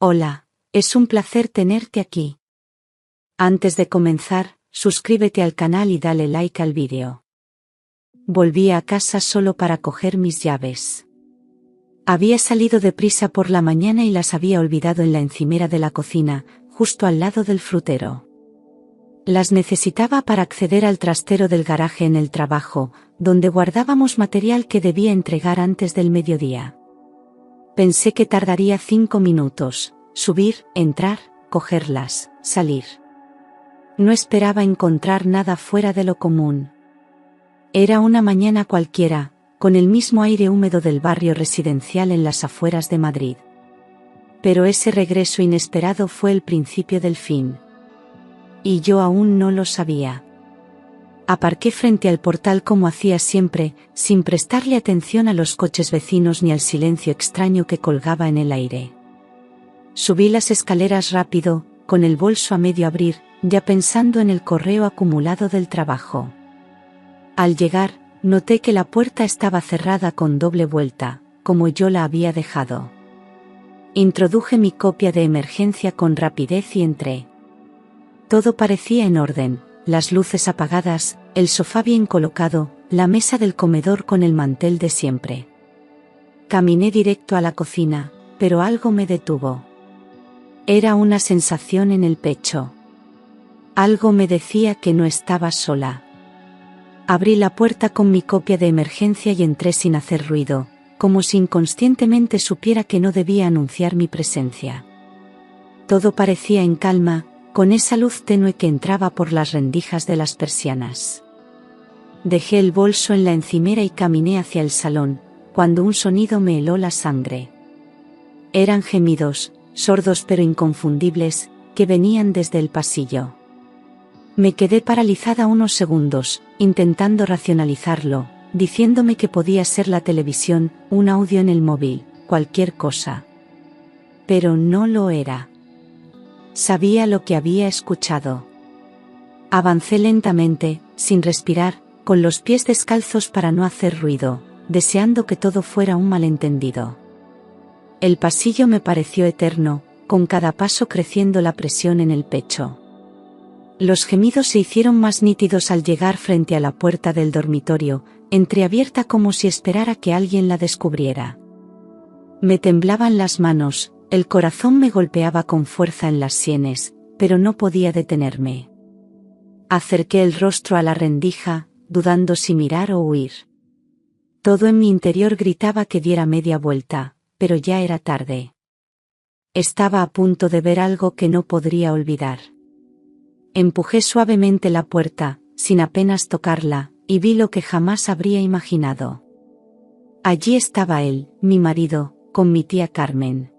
Hola, es un placer tenerte aquí. Antes de comenzar, suscríbete al canal y dale like al vídeo. Volví a casa solo para coger mis llaves. Había salido deprisa por la mañana y las había olvidado en la encimera de la cocina, justo al lado del frutero. Las necesitaba para acceder al trastero del garaje en el trabajo, donde guardábamos material que debía entregar antes del mediodía. Pensé que tardaría 5 minutos, subir, entrar, cogerlas, salir. No esperaba encontrar nada fuera de lo común. Era una mañana cualquiera, con el mismo aire húmedo del barrio residencial en las afueras de Madrid. Pero ese regreso inesperado fue el principio del fin. Y yo aún no lo sabía. Aparqué frente al portal como hacía siempre, sin prestarle atención a los coches vecinos ni al silencio extraño que colgaba en el aire. Subí las escaleras rápido, con el bolso a medio abrir, ya pensando en el correo acumulado del trabajo. Al llegar, noté que la puerta estaba cerrada con doble vuelta, como yo la había dejado. Introduje mi copia de emergencia con rapidez y entré. Todo parecía en orden, las luces apagadas, el sofá bien colocado, la mesa del comedor con el mantel de siempre. Caminé directo a la cocina, pero algo me detuvo. Era una sensación en el pecho. Algo me decía que no estaba sola. Abrí la puerta con mi copia de emergencia y entré sin hacer ruido, como si inconscientemente supiera que no debía anunciar mi presencia. Todo parecía en calma, con esa luz tenue que entraba por las rendijas de las persianas. Dejé el bolso en la encimera y caminé hacia el salón, cuando un sonido me heló la sangre. Eran gemidos, sordos pero inconfundibles, que venían desde el pasillo. Me quedé paralizada unos segundos, intentando racionalizarlo, diciéndome que podía ser la televisión, un audio en el móvil, cualquier cosa. Pero no lo era. Sabía lo que había escuchado. Avancé lentamente, sin respirar, con los pies descalzos para no hacer ruido, deseando que todo fuera un malentendido. El pasillo me pareció eterno, con cada paso creciendo la presión en el pecho. Los gemidos se hicieron más nítidos al llegar frente a la puerta del dormitorio, entreabierta como si esperara que alguien la descubriera. Me temblaban las manos, el corazón me golpeaba con fuerza en las sienes, pero no podía detenerme. Acerqué el rostro a la rendija, dudando si mirar o huir. Todo en mi interior gritaba que diera media vuelta, pero ya era tarde. Estaba a punto de ver algo que no podría olvidar. Empujé suavemente la puerta, sin apenas tocarla, y vi lo que jamás habría imaginado. Allí estaba él, mi marido, con mi tía Carmen.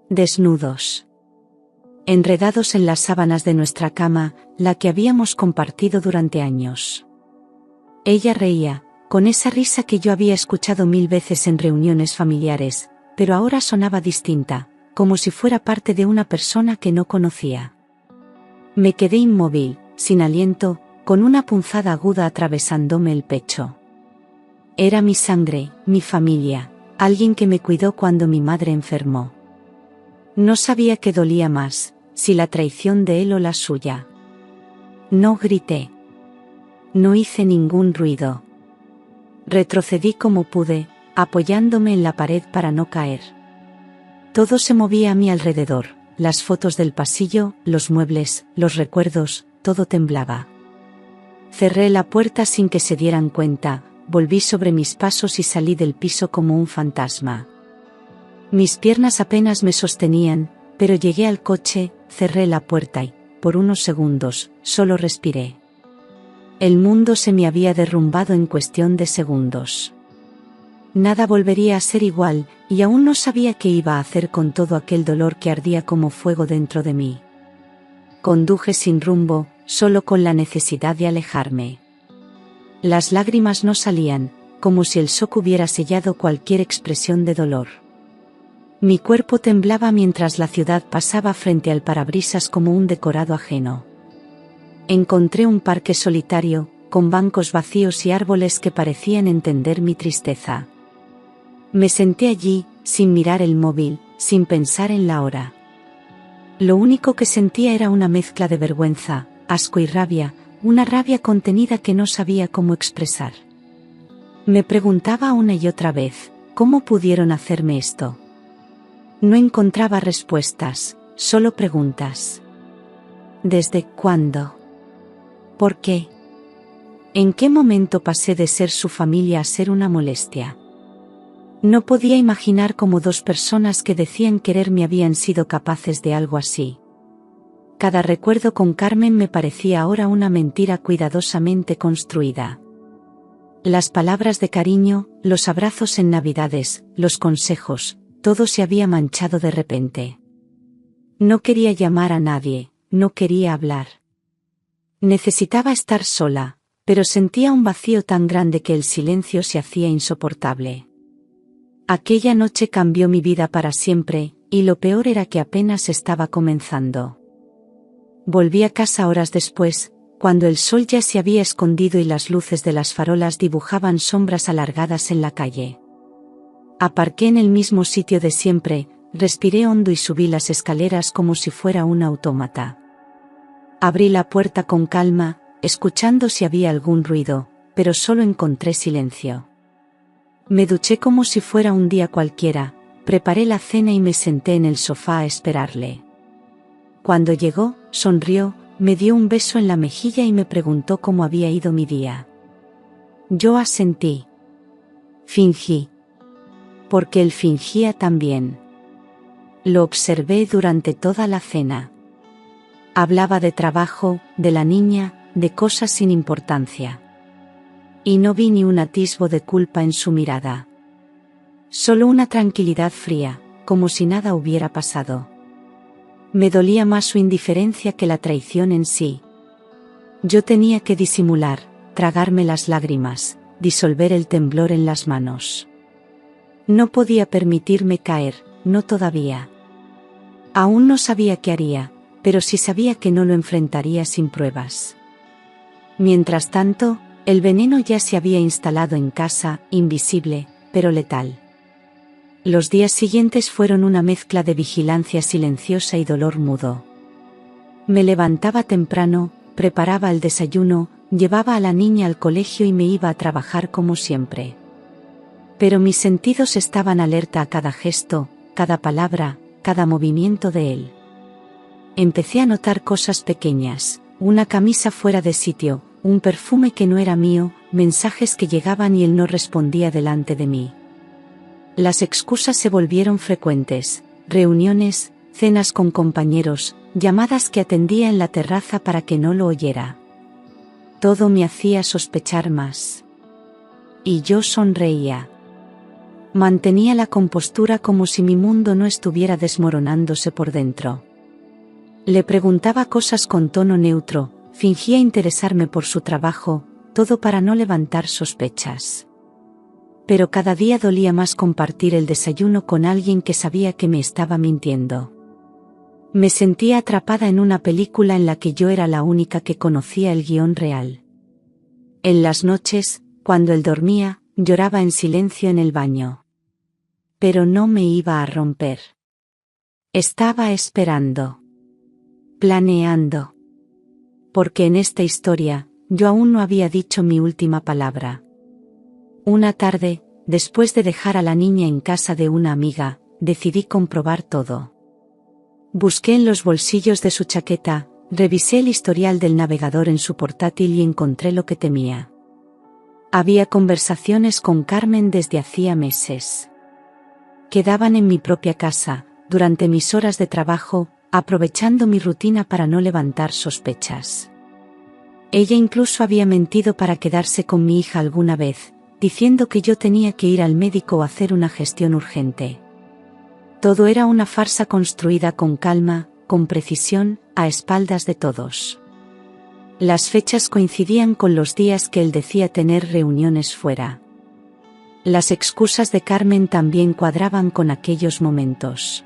Desnudos. Enredados en las sábanas de nuestra cama, la que habíamos compartido durante años. Ella reía, con esa risa que yo había escuchado 1000 veces en reuniones familiares, pero ahora sonaba distinta, como si fuera parte de una persona que no conocía. Me quedé inmóvil, sin aliento, con una punzada aguda atravesándome el pecho. Era mi sangre, mi familia, alguien que me cuidó cuando mi madre enfermó. No sabía qué dolía más, si la traición de él o la suya. No grité. No hice ningún ruido. Retrocedí como pude, apoyándome en la pared para no caer. Todo se movía a mi alrededor. Las fotos del pasillo, los muebles, los recuerdos, todo temblaba. Cerré la puerta sin que se dieran cuenta, volví sobre mis pasos y salí del piso como un fantasma. Mis piernas apenas me sostenían, pero llegué al coche, cerré la puerta y, por unos segundos, solo respiré. El mundo se me había derrumbado en cuestión de segundos. Nada volvería a ser igual, y aún no sabía qué iba a hacer con todo aquel dolor que ardía como fuego dentro de mí. Conduje sin rumbo, solo con la necesidad de alejarme. Las lágrimas no salían, como si el shock hubiera sellado cualquier expresión de dolor. Mi cuerpo temblaba mientras la ciudad pasaba frente al parabrisas como un decorado ajeno. Encontré un parque solitario, con bancos vacíos y árboles que parecían entender mi tristeza. Me senté allí, sin mirar el móvil, sin pensar en la hora. Lo único que sentía era una mezcla de vergüenza, asco y rabia, una rabia contenida que no sabía cómo expresar. Me preguntaba una y otra vez, ¿cómo pudieron hacerme esto? No encontraba respuestas, solo preguntas. ¿Desde cuándo? ¿Por qué? ¿En qué momento pasé de ser su familia a ser una molestia? No podía imaginar cómo dos personas que decían quererme habían sido capaces de algo así. Cada recuerdo con Carmen me parecía ahora una mentira cuidadosamente construida. Las palabras de cariño, los abrazos en Navidades, los consejos, todo se había manchado de repente. No quería llamar a nadie, no quería hablar. Necesitaba estar sola, pero sentía un vacío tan grande que el silencio se hacía insoportable. Aquella noche cambió mi vida para siempre, y lo peor era que apenas estaba comenzando. Volví a casa horas después, cuando el sol ya se había escondido y las luces de las farolas dibujaban sombras alargadas en la calle. Aparqué en el mismo sitio de siempre, respiré hondo y subí las escaleras como si fuera un autómata. Abrí la puerta con calma, escuchando si había algún ruido, pero solo encontré silencio. Me duché como si fuera un día cualquiera, preparé la cena y me senté en el sofá a esperarle. Cuando llegó, sonrió, me dio un beso en la mejilla y me preguntó cómo había ido mi día. Yo asentí. Fingí. Porque él fingía también. Lo observé durante toda la cena. Hablaba de trabajo, de la niña, de cosas sin importancia. Y no vi ni un atisbo de culpa en su mirada. Solo una tranquilidad fría, como si nada hubiera pasado. Me dolía más su indiferencia que la traición en sí. Yo tenía que disimular, tragarme las lágrimas, disolver el temblor en las manos. No podía permitirme caer, no todavía. Aún no sabía qué haría, pero sí sabía que no lo enfrentaría sin pruebas. Mientras tanto, el veneno ya se había instalado en casa, invisible, pero letal. Los días siguientes fueron una mezcla de vigilancia silenciosa y dolor mudo. Me levantaba temprano, preparaba el desayuno, llevaba a la niña al colegio y me iba a trabajar como siempre. Pero mis sentidos estaban alerta a cada gesto, cada palabra, cada movimiento de él. Empecé a notar cosas pequeñas, una camisa fuera de sitio, un perfume que no era mío, mensajes que llegaban y él no respondía delante de mí. Las excusas se volvieron frecuentes, reuniones, cenas con compañeros, llamadas que atendía en la terraza para que no lo oyera. Todo me hacía sospechar más. Y yo sonreía. Mantenía la compostura como si mi mundo no estuviera desmoronándose por dentro. Le preguntaba cosas con tono neutro, fingía interesarme por su trabajo, todo para no levantar sospechas. Pero cada día dolía más compartir el desayuno con alguien que sabía que me estaba mintiendo. Me sentía atrapada en una película en la que yo era la única que conocía el guión real. En las noches, cuando él dormía, lloraba en silencio en el baño. Pero no me iba a romper. Estaba esperando. Planeando. Porque en esta historia, yo aún no había dicho mi última palabra. Una tarde, después de dejar a la niña en casa de una amiga, decidí comprobar todo. Busqué en los bolsillos de su chaqueta, revisé el historial del navegador en su portátil y encontré lo que temía. Había conversaciones con Carmen desde hacía meses. Quedaban en mi propia casa, durante mis horas de trabajo, aprovechando mi rutina para no levantar sospechas. Ella incluso había mentido para quedarse con mi hija alguna vez, diciendo que yo tenía que ir al médico o hacer una gestión urgente. Todo era una farsa construida con calma, con precisión, a espaldas de todos. Las fechas coincidían con los días que él decía tener reuniones fuera. Las excusas de Carmen también cuadraban con aquellos momentos.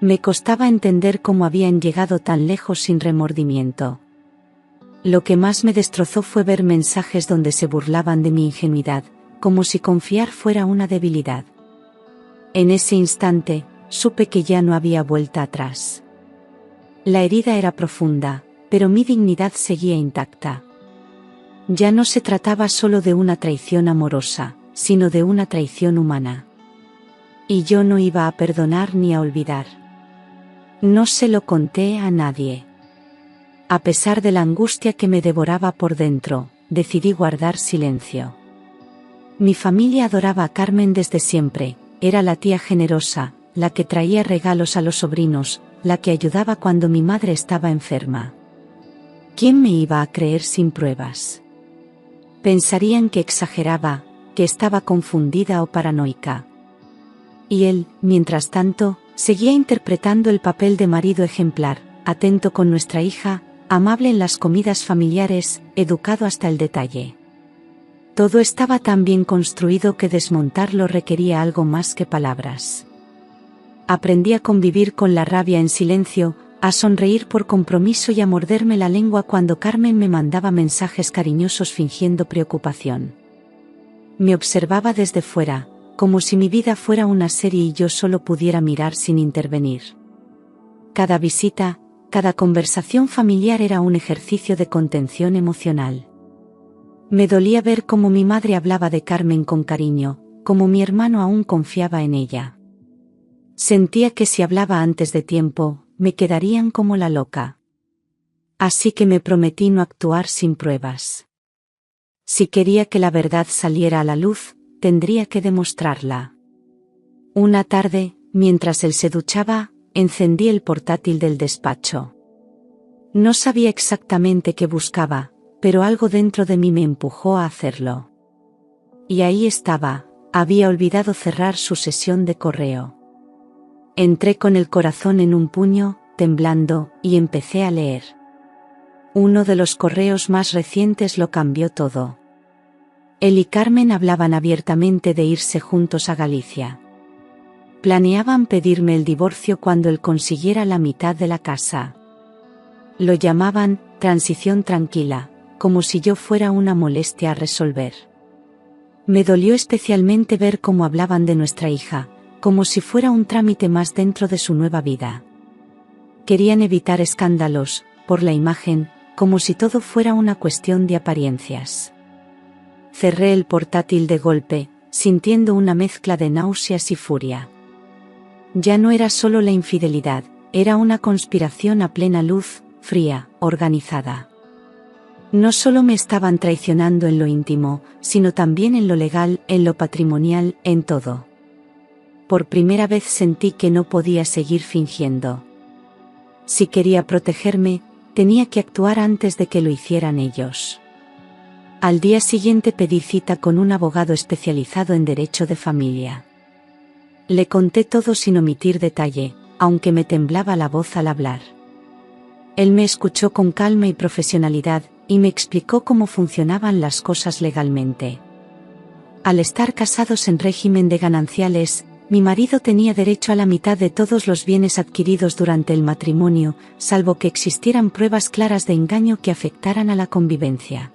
Me costaba entender cómo habían llegado tan lejos sin remordimiento. Lo que más me destrozó fue ver mensajes donde se burlaban de mi ingenuidad, como si confiar fuera una debilidad. En ese instante, supe que ya no había vuelta atrás. La herida era profunda, pero mi dignidad seguía intacta. Ya no se trataba solo de una traición amorosa, sino de una traición humana. Y yo no iba a perdonar ni a olvidar. No se lo conté a nadie. A pesar de la angustia que me devoraba por dentro, decidí guardar silencio. Mi familia adoraba a Carmen desde siempre, era la tía generosa, la que traía regalos a los sobrinos, la que ayudaba cuando mi madre estaba enferma. ¿Quién me iba a creer sin pruebas? Pensarían que exageraba, que estaba confundida o paranoica. Y él, mientras tanto, seguía interpretando el papel de marido ejemplar, atento con nuestra hija, amable en las comidas familiares, educado hasta el detalle. Todo estaba tan bien construido que desmontarlo requería algo más que palabras. Aprendí a convivir con la rabia en silencio, a sonreír por compromiso y a morderme la lengua cuando Carmen me mandaba mensajes cariñosos fingiendo preocupación. Me observaba desde fuera, como si mi vida fuera una serie y yo solo pudiera mirar sin intervenir. Cada visita, cada conversación familiar era un ejercicio de contención emocional. Me dolía ver cómo mi madre hablaba de Carmen con cariño, cómo mi hermano aún confiaba en ella. Sentía que si hablaba antes de tiempo, me quedarían como la loca. Así que me prometí no actuar sin pruebas. Si quería que la verdad saliera a la luz, tendría que demostrarla. Una tarde, mientras él se duchaba, encendí el portátil del despacho. No sabía exactamente qué buscaba, pero algo dentro de mí me empujó a hacerlo. Y ahí estaba, había olvidado cerrar su sesión de correo. Entré con el corazón en un puño, temblando, y empecé a leer. Uno de los correos más recientes lo cambió todo. Él y Carmen hablaban abiertamente de irse juntos a Galicia. Planeaban pedirme el divorcio cuando él consiguiera la mitad de la casa. Lo llamaban transición tranquila, como si yo fuera una molestia a resolver. Me dolió especialmente ver cómo hablaban de nuestra hija, como si fuera un trámite más dentro de su nueva vida. Querían evitar escándalos, por la imagen, como si todo fuera una cuestión de apariencias. Cerré el portátil de golpe, sintiendo una mezcla de náuseas y furia. Ya no era solo la infidelidad, era una conspiración a plena luz, fría, organizada. No solo me estaban traicionando en lo íntimo, sino también en lo legal, en lo patrimonial, en todo. Por primera vez sentí que no podía seguir fingiendo. Si quería protegerme, tenía que actuar antes de que lo hicieran ellos. Al día siguiente pedí cita con un abogado especializado en derecho de familia. Le conté todo sin omitir detalle, aunque me temblaba la voz al hablar. Él me escuchó con calma y profesionalidad, y me explicó cómo funcionaban las cosas legalmente. Al estar casados en régimen de gananciales, mi marido tenía derecho a la mitad de todos los bienes adquiridos durante el matrimonio, salvo que existieran pruebas claras de engaño que afectaran a la convivencia.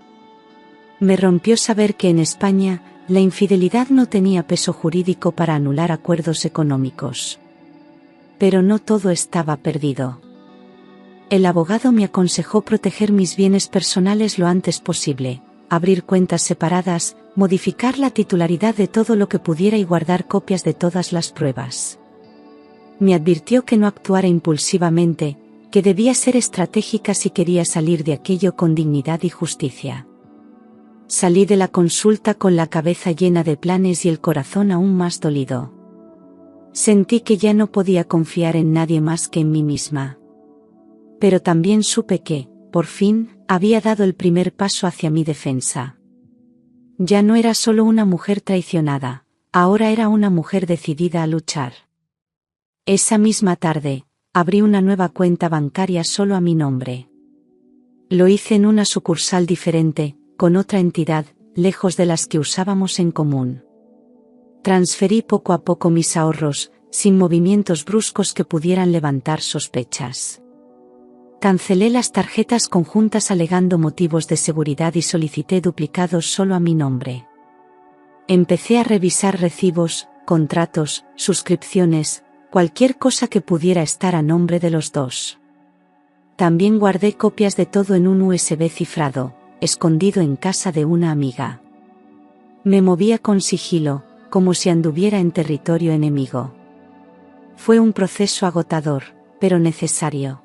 Me rompió saber que en España, la infidelidad no tenía peso jurídico para anular acuerdos económicos. Pero no todo estaba perdido. El abogado me aconsejó proteger mis bienes personales lo antes posible, abrir cuentas separadas, modificar la titularidad de todo lo que pudiera y guardar copias de todas las pruebas. Me advirtió que no actuara impulsivamente, que debía ser estratégica si quería salir de aquello con dignidad y justicia. Salí de la consulta con la cabeza llena de planes y el corazón aún más dolido. Sentí que ya no podía confiar en nadie más que en mí misma. Pero también supe que, por fin, había dado el primer paso hacia mi defensa. Ya no era solo una mujer traicionada, ahora era una mujer decidida a luchar. Esa misma tarde, abrí una nueva cuenta bancaria solo a mi nombre. Lo hice en una sucursal diferente, con otra entidad, lejos de las que usábamos en común. Transferí poco a poco mis ahorros, sin movimientos bruscos que pudieran levantar sospechas. Cancelé las tarjetas conjuntas alegando motivos de seguridad y solicité duplicados solo a mi nombre. Empecé a revisar recibos, contratos, suscripciones, cualquier cosa que pudiera estar a nombre de los dos. También guardé copias de todo en un USB cifrado, escondido en casa de una amiga. Me movía con sigilo, como si anduviera en territorio enemigo. Fue un proceso agotador, pero necesario.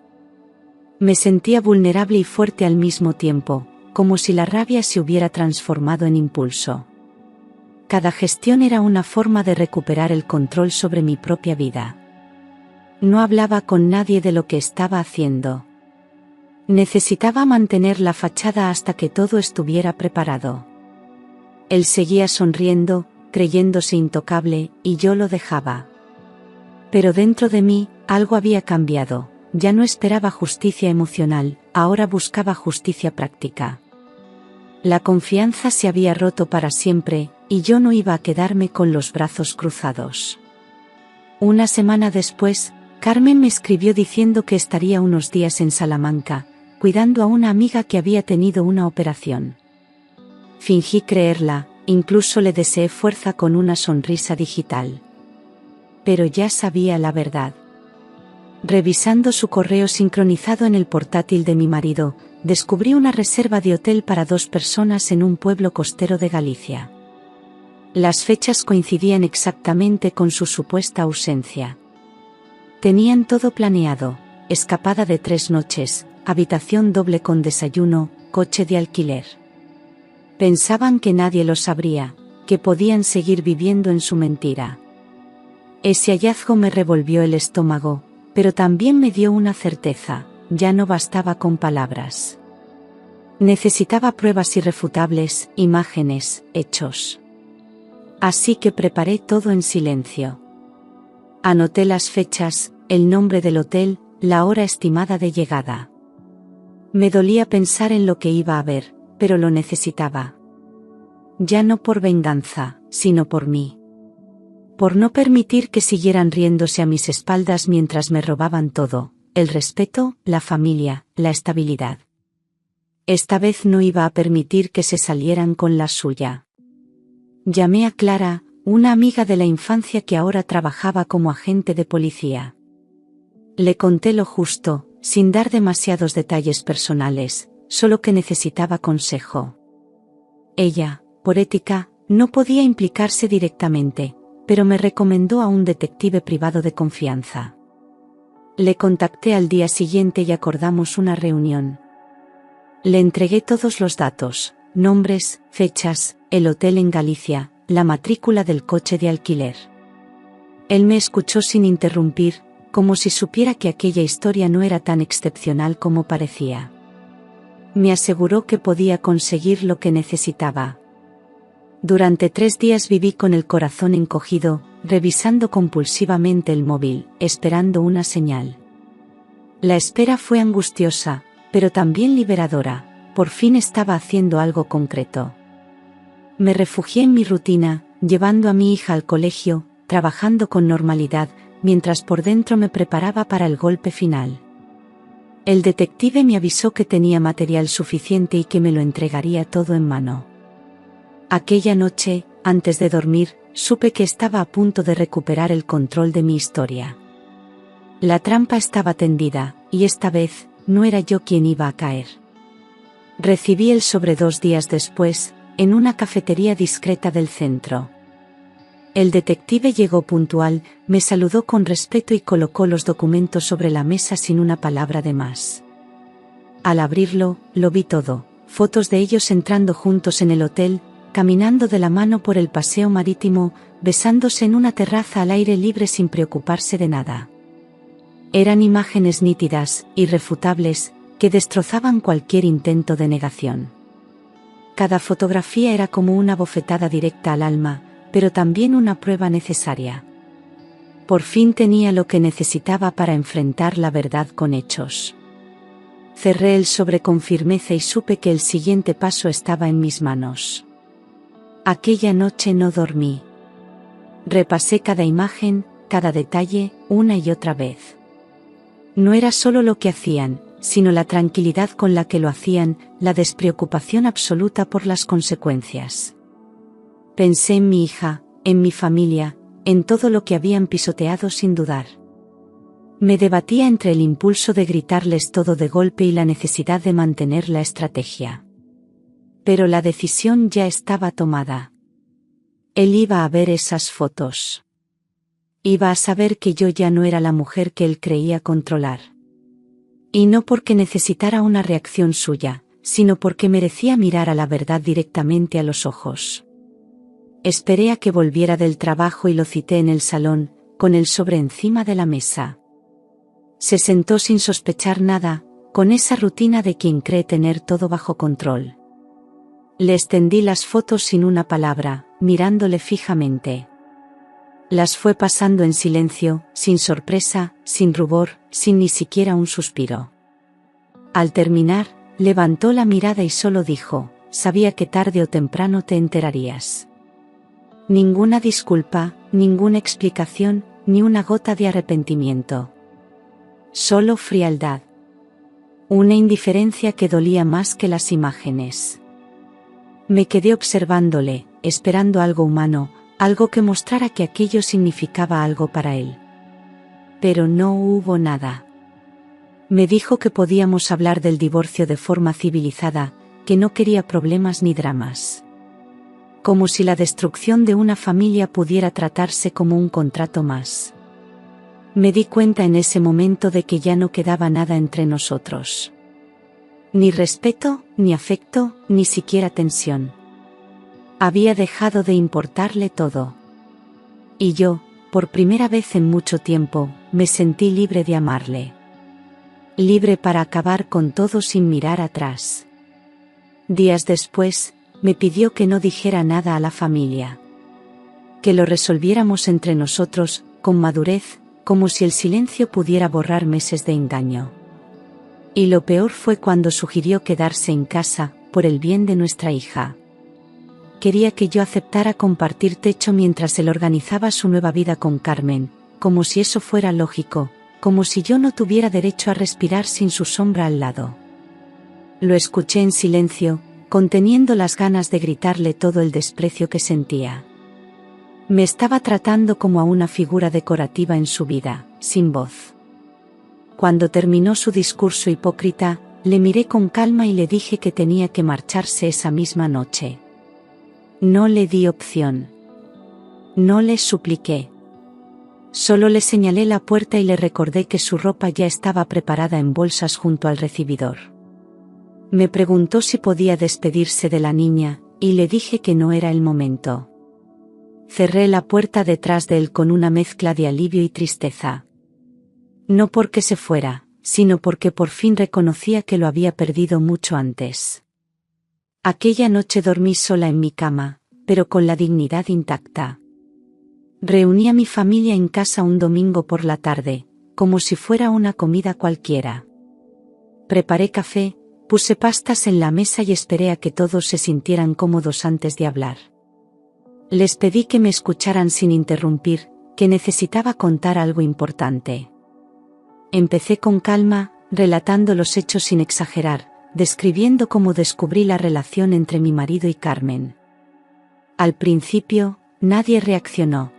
Me sentía vulnerable y fuerte al mismo tiempo, como si la rabia se hubiera transformado en impulso. Cada gestión era una forma de recuperar el control sobre mi propia vida. No hablaba con nadie de lo que estaba haciendo. Necesitaba mantener la fachada hasta que todo estuviera preparado. Él seguía sonriendo, creyéndose intocable, y yo lo dejaba. Pero dentro de mí, algo había cambiado. Ya no esperaba justicia emocional, ahora buscaba justicia práctica. La confianza se había roto para siempre, y yo no iba a quedarme con los brazos cruzados. Una semana después, Carmen me escribió diciendo que estaría unos días en Salamanca, cuidando a una amiga que había tenido una operación. Fingí creerla, incluso le deseé fuerza con una sonrisa digital. Pero ya sabía la verdad. Revisando su correo sincronizado en el portátil de mi marido, descubrí una reserva de hotel para 2 personas en un pueblo costero de Galicia. Las fechas coincidían exactamente con su supuesta ausencia. Tenían todo planeado: escapada de 3 noches, habitación doble con desayuno, coche de alquiler. Pensaban que nadie lo sabría, que podían seguir viviendo en su mentira. Ese hallazgo me revolvió el estómago, pero también me dio una certeza: ya no bastaba con palabras. Necesitaba pruebas irrefutables, imágenes, hechos. Así que preparé todo en silencio. Anoté las fechas, el nombre del hotel, la hora estimada de llegada. Me dolía pensar en lo que iba a ver, pero lo necesitaba. Ya no por venganza, sino por mí. Por no permitir que siguieran riéndose a mis espaldas mientras me robaban todo: el respeto, la familia, la estabilidad. Esta vez no iba a permitir que se salieran con la suya. Llamé a Clara, una amiga de la infancia que ahora trabajaba como agente de policía. Le conté lo justo, sin dar demasiados detalles personales, solo que necesitaba consejo. Ella, por ética, no podía implicarse directamente, pero me recomendó a un detective privado de confianza. Le contacté al día siguiente y acordamos una reunión. Le entregué todos los datos: nombres, fechas, el hotel en Galicia, la matrícula del coche de alquiler. Él me escuchó sin interrumpir, como si supiera que aquella historia no era tan excepcional como parecía. Me aseguró que podía conseguir lo que necesitaba. Durante 3 días viví con el corazón encogido, revisando compulsivamente el móvil, esperando una señal. La espera fue angustiosa, pero también liberadora. Por fin estaba haciendo algo concreto. Me refugié en mi rutina, llevando a mi hija al colegio, trabajando con normalidad, mientras por dentro me preparaba para el golpe final. El detective me avisó que tenía material suficiente y que me lo entregaría todo en mano. Aquella noche, antes de dormir, supe que estaba a punto de recuperar el control de mi historia. La trampa estaba tendida, y esta vez, no era yo quien iba a caer. Recibí el sobre 2 días después, en una cafetería discreta del centro. El detective llegó puntual, me saludó con respeto y colocó los documentos sobre la mesa sin una palabra de más. Al abrirlo, lo vi todo: fotos de ellos entrando juntos en el hotel, caminando de la mano por el paseo marítimo, besándose en una terraza al aire libre sin preocuparse de nada. Eran imágenes nítidas, irrefutables, que destrozaban cualquier intento de negación. Cada fotografía era como una bofetada directa al alma, pero también una prueba necesaria. Por fin tenía lo que necesitaba para enfrentar la verdad con hechos. Cerré el sobre con firmeza y supe que el siguiente paso estaba en mis manos. Aquella noche no dormí. Repasé cada imagen, cada detalle, una y otra vez. No era solo lo que hacían, sino la tranquilidad con la que lo hacían, la despreocupación absoluta por las consecuencias. Pensé en mi hija, en mi familia, en todo lo que habían pisoteado sin dudar. Me debatía entre el impulso de gritarles todo de golpe y la necesidad de mantener la estrategia. Pero la decisión ya estaba tomada. Él iba a ver esas fotos. Iba a saber que yo ya no era la mujer que él creía controlar. Y no porque necesitara una reacción suya, sino porque merecía mirar a la verdad directamente a los ojos. Esperé a que volviera del trabajo y lo cité en el salón, con el sobre encima de la mesa. Se sentó sin sospechar nada, con esa rutina de quien cree tener todo bajo control. Le extendí las fotos sin una palabra, mirándole fijamente. Las fue pasando en silencio, sin sorpresa, sin rubor, sin ni siquiera un suspiro. Al terminar, levantó la mirada y solo dijo: sabía que tarde o temprano te enterarías. Ninguna disculpa, ninguna explicación, ni una gota de arrepentimiento. Solo frialdad. Una indiferencia que dolía más que las imágenes. Me quedé observándole, esperando algo humano, algo que mostrara que aquello significaba algo para él. Pero no hubo nada. Me dijo que podíamos hablar del divorcio de forma civilizada, que no quería problemas ni dramas. Como si la destrucción de una familia pudiera tratarse como un contrato más. Me di cuenta en ese momento de que ya no quedaba nada entre nosotros. Ni respeto, ni afecto, ni siquiera tensión. Había dejado de importarle todo. Y yo, por primera vez en mucho tiempo, me sentí libre de amarle. Libre para acabar con todo sin mirar atrás. Días después, me pidió que no dijera nada a la familia. Que lo resolviéramos entre nosotros, con madurez, como si el silencio pudiera borrar meses de engaño. Y lo peor fue cuando sugirió quedarse en casa, por el bien de nuestra hija. Quería que yo aceptara compartir techo mientras él organizaba su nueva vida con Carmen, como si eso fuera lógico, como si yo no tuviera derecho a respirar sin su sombra al lado. Lo escuché en silencio, conteniendo las ganas de gritarle todo el desprecio que sentía. Me estaba tratando como a una figura decorativa en su vida, sin voz. Cuando terminó su discurso hipócrita, le miré con calma y le dije que tenía que marcharse esa misma noche. No le di opción. No le supliqué. Solo le señalé la puerta y le recordé que su ropa ya estaba preparada en bolsas junto al recibidor. Me preguntó si podía despedirse de la niña, y le dije que no era el momento. Cerré la puerta detrás de él con una mezcla de alivio y tristeza. No porque se fuera, sino porque por fin reconocía que lo había perdido mucho antes. Aquella noche dormí sola en mi cama, pero con la dignidad intacta. Reuní a mi familia en casa un domingo por la tarde, como si fuera una comida cualquiera. Preparé café, puse pastas en la mesa y esperé a que todos se sintieran cómodos antes de hablar. Les pedí que me escucharan sin interrumpir, que necesitaba contar algo importante. Empecé con calma, relatando los hechos sin exagerar, describiendo cómo descubrí la relación entre mi marido y Carmen. Al principio, nadie reaccionó.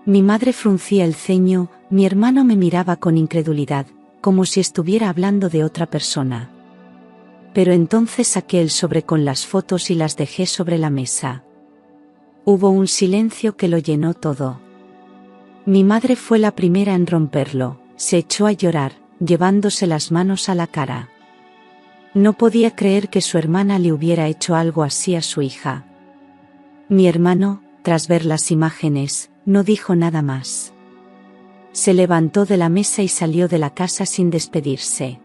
Mi madre fruncía el ceño, mi hermano me miraba con incredulidad, como si estuviera hablando de otra persona. Pero entonces saqué el sobre con las fotos y las dejé sobre la mesa. Hubo un silencio que lo llenó todo. Mi madre fue la primera en romperlo, se echó a llorar, llevándose las manos a la cara. No podía creer que su hermana le hubiera hecho algo así a su hija. Mi hermano, tras ver las imágenes, no dijo nada más. Se levantó de la mesa y salió de la casa sin despedirse.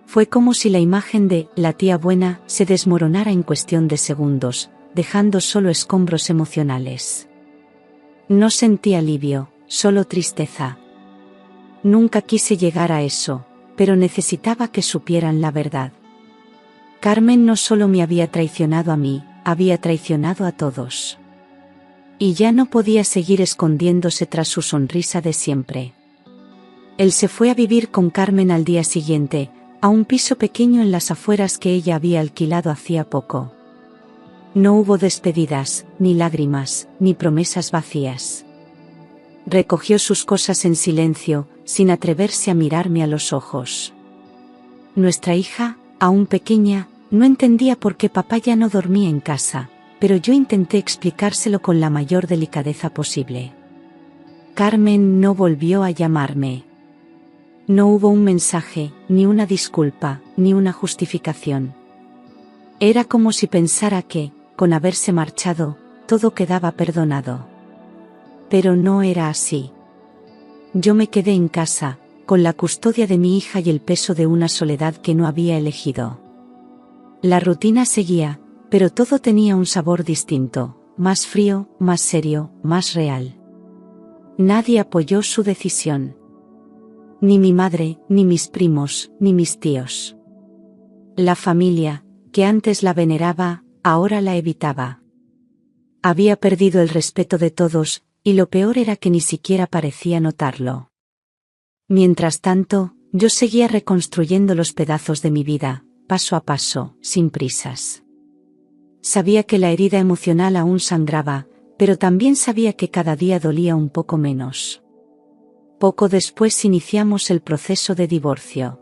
Fue como si la imagen de la tía buena se desmoronara en cuestión de segundos, dejando solo escombros emocionales. No sentí alivio, solo tristeza. Nunca quise llegar a eso, pero necesitaba que supieran la verdad. Carmen no solo me había traicionado a mí, había traicionado a todos. Y ya no podía seguir escondiéndose tras su sonrisa de siempre. Él se fue a vivir con Carmen al día siguiente, a un piso pequeño en las afueras que ella había alquilado hacía poco. No hubo despedidas, ni lágrimas, ni promesas vacías. Recogió sus cosas en silencio, sin atreverse a mirarme a los ojos. Nuestra hija, aún pequeña, no entendía por qué papá ya no dormía en casa, pero yo intenté explicárselo con la mayor delicadeza posible. Carmen no volvió a llamarme. No hubo un mensaje, ni una disculpa, ni una justificación. Era como si pensara que, con haberse marchado, todo quedaba perdonado. Pero no era así. Yo me quedé en casa, con la custodia de mi hija y el peso de una soledad que no había elegido. La rutina seguía, pero todo tenía un sabor distinto, más frío, más serio, más real. Nadie apoyó su decisión. Ni mi madre, ni mis primos, ni mis tíos. La familia, que antes la veneraba, ahora la evitaba. Había perdido el respeto de todos, y lo peor era que ni siquiera parecía notarlo. Mientras tanto, yo seguía reconstruyendo los pedazos de mi vida, paso a paso, sin prisas. Sabía que la herida emocional aún sangraba, pero también sabía que cada día dolía un poco menos. Poco después iniciamos el proceso de divorcio.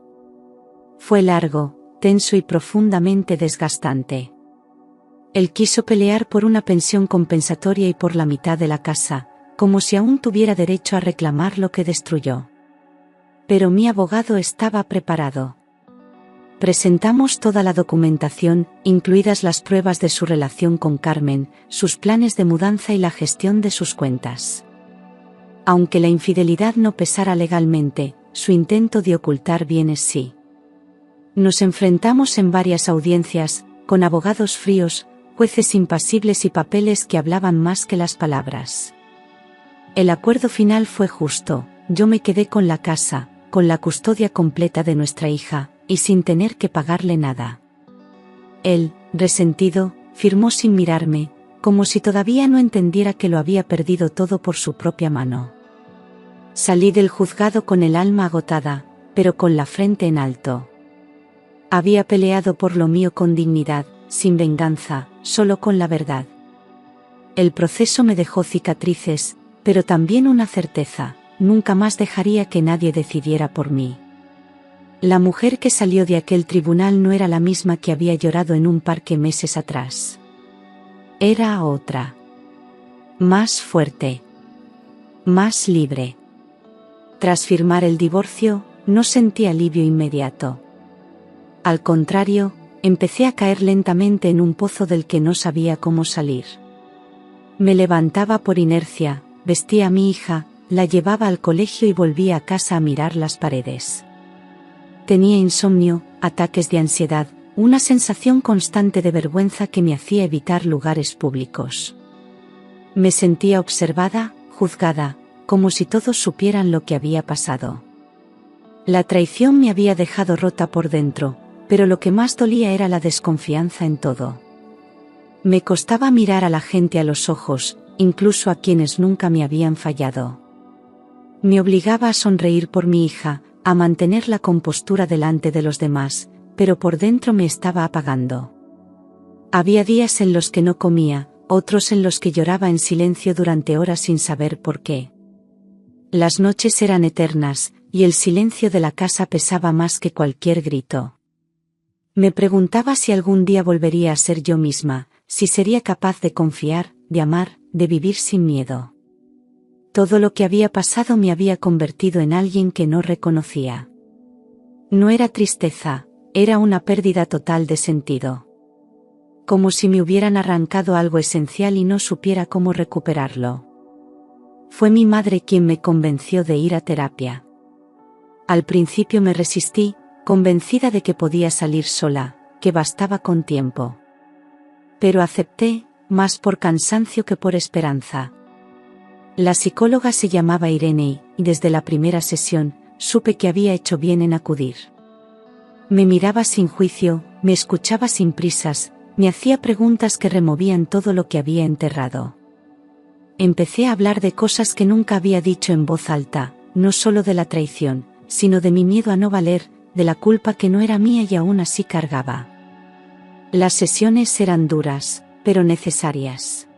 Fue largo, tenso y profundamente desgastante. Él quiso pelear por una pensión compensatoria y por la mitad de la casa, como si aún tuviera derecho a reclamar lo que destruyó. Pero mi abogado estaba preparado. Presentamos toda la documentación, incluidas las pruebas de su relación con Carmen, sus planes de mudanza y la gestión de sus cuentas. Aunque la infidelidad no pesara legalmente, su intento de ocultar bienes sí. Nos enfrentamos en varias audiencias, con abogados fríos, jueces impasibles y papeles que hablaban más que las palabras. El acuerdo final fue justo, yo me quedé con la casa, con la custodia completa de nuestra hija, y sin tener que pagarle nada. Él, resentido, firmó sin mirarme, como si todavía no entendiera que lo había perdido todo por su propia mano. Salí del juzgado con el alma agotada, pero con la frente en alto. Había peleado por lo mío con dignidad, sin venganza, solo con la verdad. El proceso me dejó cicatrices, pero también una certeza: nunca más dejaría que nadie decidiera por mí. La mujer que salió de aquel tribunal no era la misma que había llorado en un parque meses atrás. Era otra. Más fuerte. Más libre. Tras firmar el divorcio, no sentí alivio inmediato. Al contrario, empecé a caer lentamente en un pozo del que no sabía cómo salir. Me levantaba por inercia, vestía a mi hija, la llevaba al colegio y volvía a casa a mirar las paredes. Tenía insomnio, ataques de ansiedad, una sensación constante de vergüenza que me hacía evitar lugares públicos. Me sentía observada, juzgada, como si todos supieran lo que había pasado. La traición me había dejado rota por dentro, pero lo que más dolía era la desconfianza en todo. Me costaba mirar a la gente a los ojos, incluso a quienes nunca me habían fallado. Me obligaba a sonreír por mi hija, a mantener la compostura delante de los demás, pero por dentro me estaba apagando. Había días en los que no comía, otros en los que lloraba en silencio durante horas sin saber por qué. Las noches eran eternas, y el silencio de la casa pesaba más que cualquier grito. Me preguntaba si algún día volvería a ser yo misma, si sería capaz de confiar, de amar, de vivir sin miedo. Todo lo que había pasado me había convertido en alguien que no reconocía. No era tristeza, era una pérdida total de sentido. Como si me hubieran arrancado algo esencial y no supiera cómo recuperarlo. Fue mi madre quien me convenció de ir a terapia. Al principio me resistí, convencida de que podía salir sola, que bastaba con tiempo. Pero acepté, más por cansancio que por esperanza. La psicóloga se llamaba Irene y, desde la primera sesión, supe que había hecho bien en acudir. Me miraba sin juicio, me escuchaba sin prisas, me hacía preguntas que removían todo lo que había enterrado. Empecé a hablar de cosas que nunca había dicho en voz alta, no solo de la traición, sino de mi miedo a no valer, de la culpa que no era mía y aún así cargaba. Las sesiones eran duras, pero necesarias.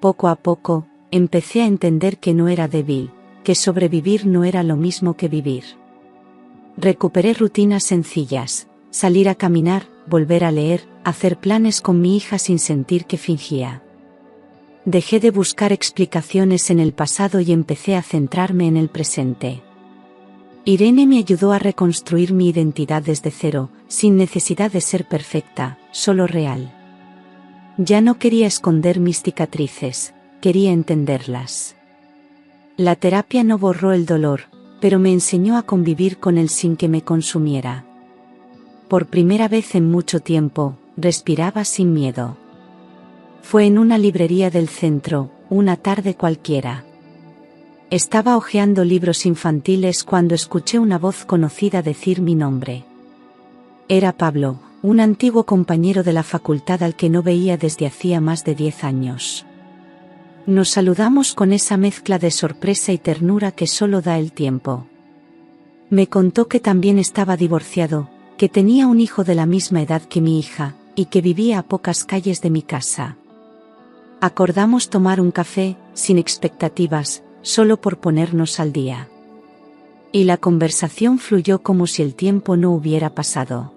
Poco a poco, empecé a entender que no era débil, que sobrevivir no era lo mismo que vivir. Recuperé rutinas sencillas, salir a caminar, volver a leer, hacer planes con mi hija sin sentir que fingía. Dejé de buscar explicaciones en el pasado y empecé a centrarme en el presente. Irene me ayudó a reconstruir mi identidad desde cero, sin necesidad de ser perfecta, solo real. Ya no quería esconder mis cicatrices, quería entenderlas. La terapia no borró el dolor, pero me enseñó a convivir con él sin que me consumiera. Por primera vez en mucho tiempo, respiraba sin miedo. Fue en una librería del centro, una tarde cualquiera. Estaba hojeando libros infantiles cuando escuché una voz conocida decir mi nombre. Era Pablo, un antiguo compañero de la facultad al que no veía desde hacía más de 10 años. Nos saludamos con esa mezcla de sorpresa y ternura que solo da el tiempo. Me contó que también estaba divorciado, que tenía un hijo de la misma edad que mi hija, y que vivía a pocas calles de mi casa. Acordamos tomar un café, sin expectativas, solo por ponernos al día. Y la conversación fluyó como si el tiempo no hubiera pasado.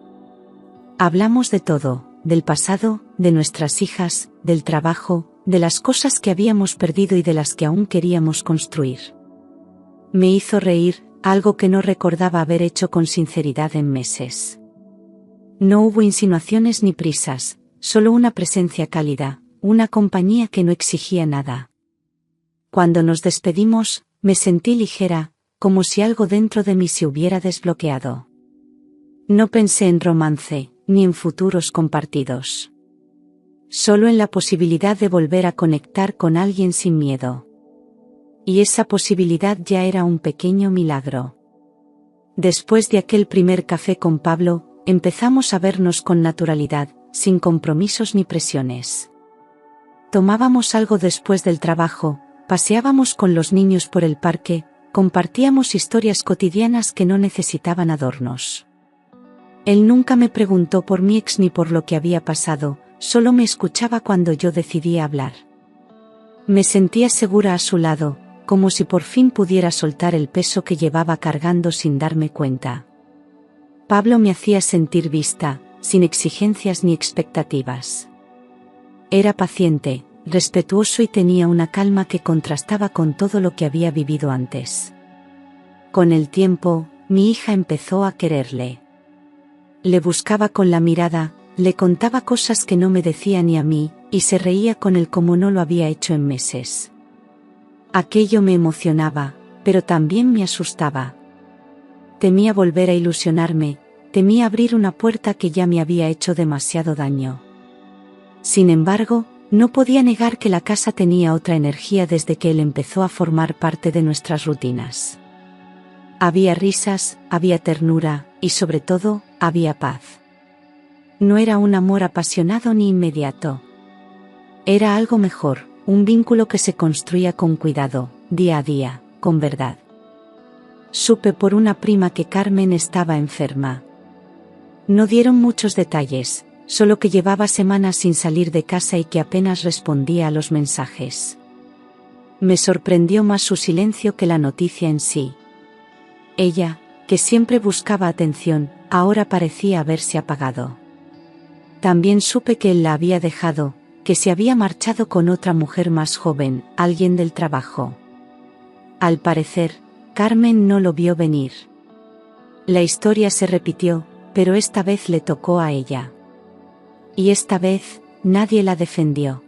Hablamos de todo, del pasado, de nuestras hijas, del trabajo, de las cosas que habíamos perdido y de las que aún queríamos construir. Me hizo reír, algo que no recordaba haber hecho con sinceridad en meses. No hubo insinuaciones ni prisas, solo una presencia cálida, una compañía que no exigía nada. Cuando nos despedimos, me sentí ligera, como si algo dentro de mí se hubiera desbloqueado. No pensé en romance, ni en futuros compartidos. Solo en la posibilidad de volver a conectar con alguien sin miedo. Y esa posibilidad ya era un pequeño milagro. Después de aquel primer café con Pablo, empezamos a vernos con naturalidad, sin compromisos ni presiones. Tomábamos algo después del trabajo, paseábamos con los niños por el parque, compartíamos historias cotidianas que no necesitaban adornos. Él nunca me preguntó por mi ex ni por lo que había pasado, solo me escuchaba cuando yo decidía hablar. Me sentía segura a su lado, como si por fin pudiera soltar el peso que llevaba cargando sin darme cuenta. Pablo me hacía sentir vista, sin exigencias ni expectativas. Era paciente, respetuoso y tenía una calma que contrastaba con todo lo que había vivido antes. Con el tiempo, mi hija empezó a quererle. Le buscaba con la mirada, le contaba cosas que no me decía ni a mí, y se reía con él como no lo había hecho en meses. Aquello me emocionaba, pero también me asustaba. Temía volver a ilusionarme, temía abrir una puerta que ya me había hecho demasiado daño. Sin embargo, no podía negar que la casa tenía otra energía desde que él empezó a formar parte de nuestras rutinas. Había risas, había ternura, y sobre todo, había paz. No era un amor apasionado ni inmediato. Era algo mejor, un vínculo que se construía con cuidado, día a día, con verdad. Supe por una prima que Carmen estaba enferma. No dieron muchos detalles, solo que llevaba semanas sin salir de casa y que apenas respondía a los mensajes. Me sorprendió más su silencio que la noticia en sí. Ella, que siempre buscaba atención, ahora parecía haberse apagado. También supe que él la había dejado, que se había marchado con otra mujer más joven, alguien del trabajo. Al parecer, Carmen no lo vio venir. La historia se repitió, pero esta vez le tocó a ella. Y esta vez, nadie la defendió.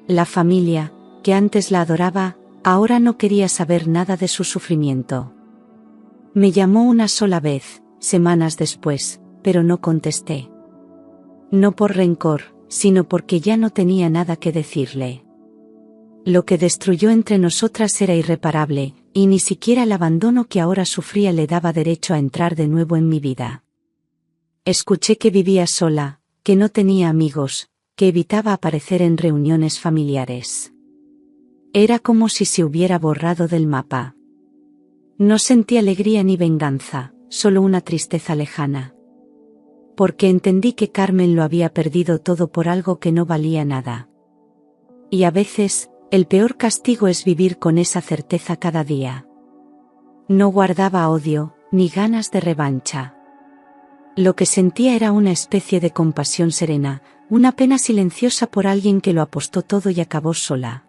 La familia, que antes la adoraba, ahora no quería saber nada de su sufrimiento. Me llamó una sola vez, semanas después, pero no contesté. No por rencor, sino porque ya no tenía nada que decirle. Lo que destruyó entre nosotras era irreparable, y ni siquiera el abandono que ahora sufría le daba derecho a entrar de nuevo en mi vida. Escuché que vivía sola, que no tenía amigos, que evitaba aparecer en reuniones familiares. Era como si se hubiera borrado del mapa. No sentí alegría ni venganza, solo una tristeza lejana. Porque entendí que Carmen lo había perdido todo por algo que no valía nada. Y a veces, El peor castigo es vivir con esa certeza cada día. No guardaba odio, ni ganas de revancha. Lo que sentía era una especie de compasión serena, una pena silenciosa por alguien que lo apostó todo y acabó sola.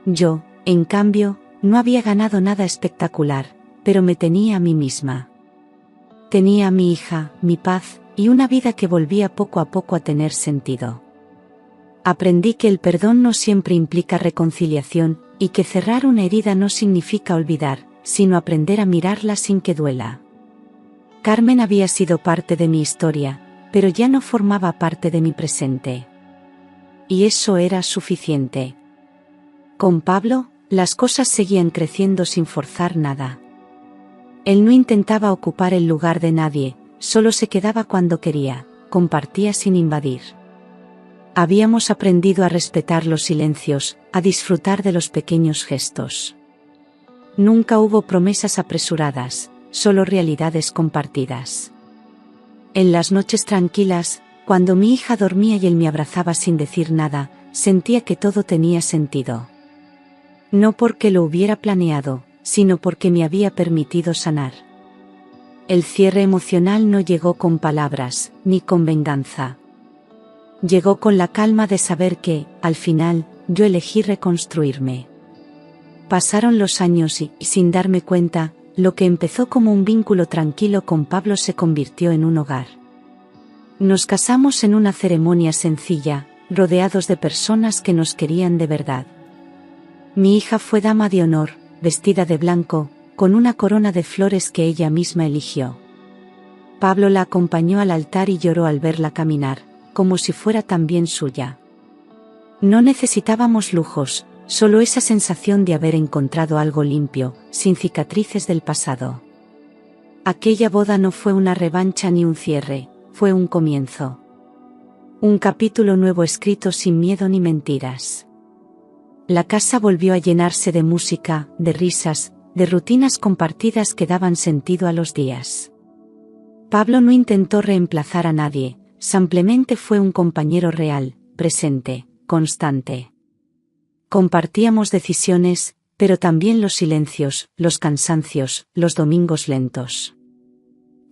Yo, en cambio, no había ganado nada espectacular, pero me tenía a mí misma. Tenía a mi hija, mi paz, y una vida que volvía poco a poco a tener sentido. Aprendí que el perdón no siempre implica reconciliación, y que cerrar una herida no significa olvidar, sino aprender a mirarla sin que duela. Carmen había sido parte de mi historia, pero ya no formaba parte de mi presente. Y eso era suficiente. Con Pablo, las cosas seguían creciendo sin forzar nada. Él no intentaba ocupar el lugar de nadie, solo se quedaba cuando quería, compartía sin invadir. Habíamos aprendido a respetar los silencios, a disfrutar de los pequeños gestos. Nunca hubo promesas apresuradas, solo realidades compartidas. En las noches tranquilas, cuando mi hija dormía y él me abrazaba sin decir nada, sentía que todo tenía sentido. No porque lo hubiera planeado, sino porque me había permitido sanar. El cierre emocional no llegó con palabras, ni con venganza. Llegó con la calma de saber que, al final, yo elegí reconstruirme. Pasaron los años y, sin darme cuenta, lo que empezó como un vínculo tranquilo con Pablo se convirtió en un hogar. Nos casamos en una ceremonia sencilla, rodeados de personas que nos querían de verdad. Mi hija fue dama de honor, vestida de blanco, con una corona de flores que ella misma eligió. Pablo la acompañó al altar y lloró al verla caminar, como si fuera también suya. No necesitábamos lujos, solo esa sensación de haber encontrado algo limpio, sin cicatrices del pasado. Aquella boda no fue una revancha ni un cierre, fue un comienzo. Un capítulo nuevo escrito sin miedo ni mentiras. La casa volvió a llenarse de música, de risas, de rutinas compartidas que daban sentido a los días. Pablo no intentó reemplazar a nadie, simplemente fue un compañero real, presente, constante. Compartíamos decisiones, pero también los silencios, los cansancios, los domingos lentos.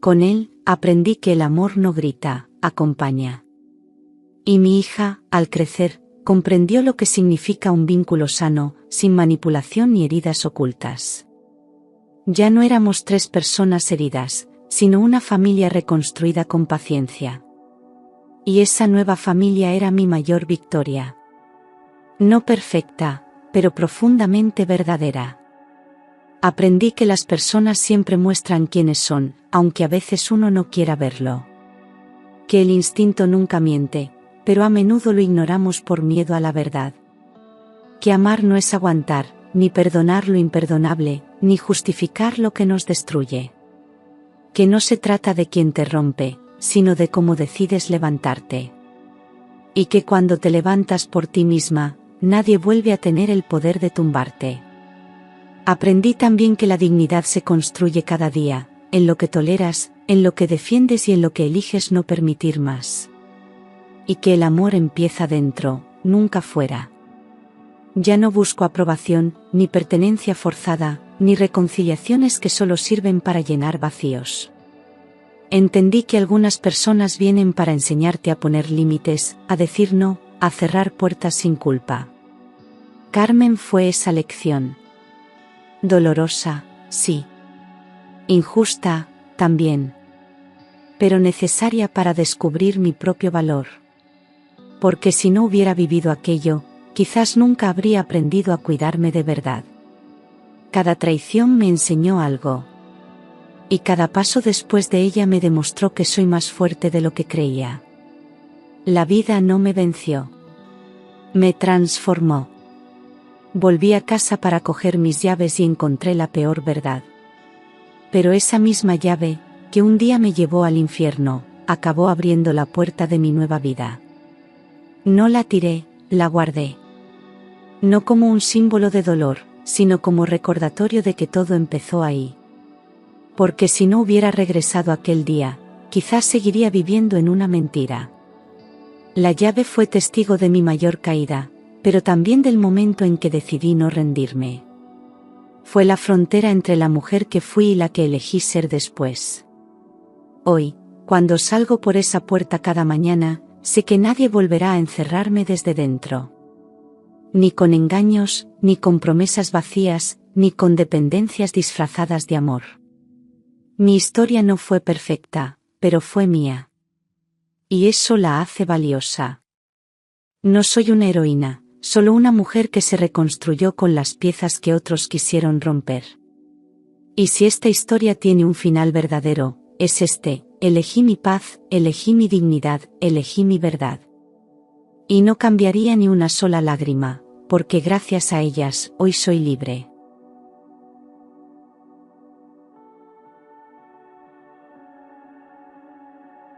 Con él, aprendí que el amor no grita, acompaña. Y mi hija, al crecer, comprendió lo que significa un vínculo sano, sin manipulación ni heridas ocultas. Ya no éramos 3 personas heridas, sino una familia reconstruida con paciencia. Y esa nueva familia era mi mayor victoria. No perfecta, pero profundamente verdadera. Aprendí que las personas siempre muestran quiénes son, aunque a veces uno no quiera verlo. Que el instinto nunca miente, pero a menudo lo ignoramos por miedo a la verdad. Que amar no es aguantar, ni perdonar lo imperdonable, ni justificar lo que nos destruye. Que no se trata de quien te rompe, sino de cómo decides levantarte. Y que cuando te levantas por ti misma, nadie vuelve a tener el poder de tumbarte. Aprendí también que la dignidad se construye cada día, en lo que toleras, en lo que defiendes y en lo que eliges no permitir más. Y que el amor empieza dentro, nunca fuera. Ya no busco aprobación, ni pertenencia forzada, ni reconciliaciones que solo sirven para llenar vacíos. Entendí que algunas personas vienen para enseñarte a poner límites, a decir no, a cerrar puertas sin culpa. Carmen fue esa lección. Dolorosa, sí. Injusta, también. Pero necesaria para descubrir mi propio valor. Porque si no hubiera vivido aquello, quizás nunca habría aprendido a cuidarme de verdad. Cada traición me enseñó algo. Y cada paso después de ella me demostró que soy más fuerte de lo que creía. La vida no me venció. Me transformó. Volví a casa para coger mis llaves y encontré la peor verdad. Pero esa misma llave, que un día me llevó al infierno, acabó abriendo la puerta de mi nueva vida. No la tiré, la guardé. No como un símbolo de dolor, sino como recordatorio de que todo empezó ahí. Porque si no hubiera regresado aquel día, quizás seguiría viviendo en una mentira. La llave fue testigo de mi mayor caída, pero también del momento en que decidí no rendirme. Fue la frontera entre la mujer que fui y la que elegí ser después. Hoy, cuando salgo por esa puerta cada mañana, sé que nadie volverá a encerrarme desde dentro. Ni con engaños, ni con promesas vacías, ni con dependencias disfrazadas de amor. Mi historia no fue perfecta, pero fue mía. Y eso la hace valiosa. No soy una heroína, solo una mujer que se reconstruyó con las piezas que otros quisieron romper. Y si esta historia tiene un final verdadero, es este: elegí mi paz, elegí mi dignidad, elegí mi verdad. Y no cambiaría ni una sola lágrima, porque gracias a ellas, hoy soy libre.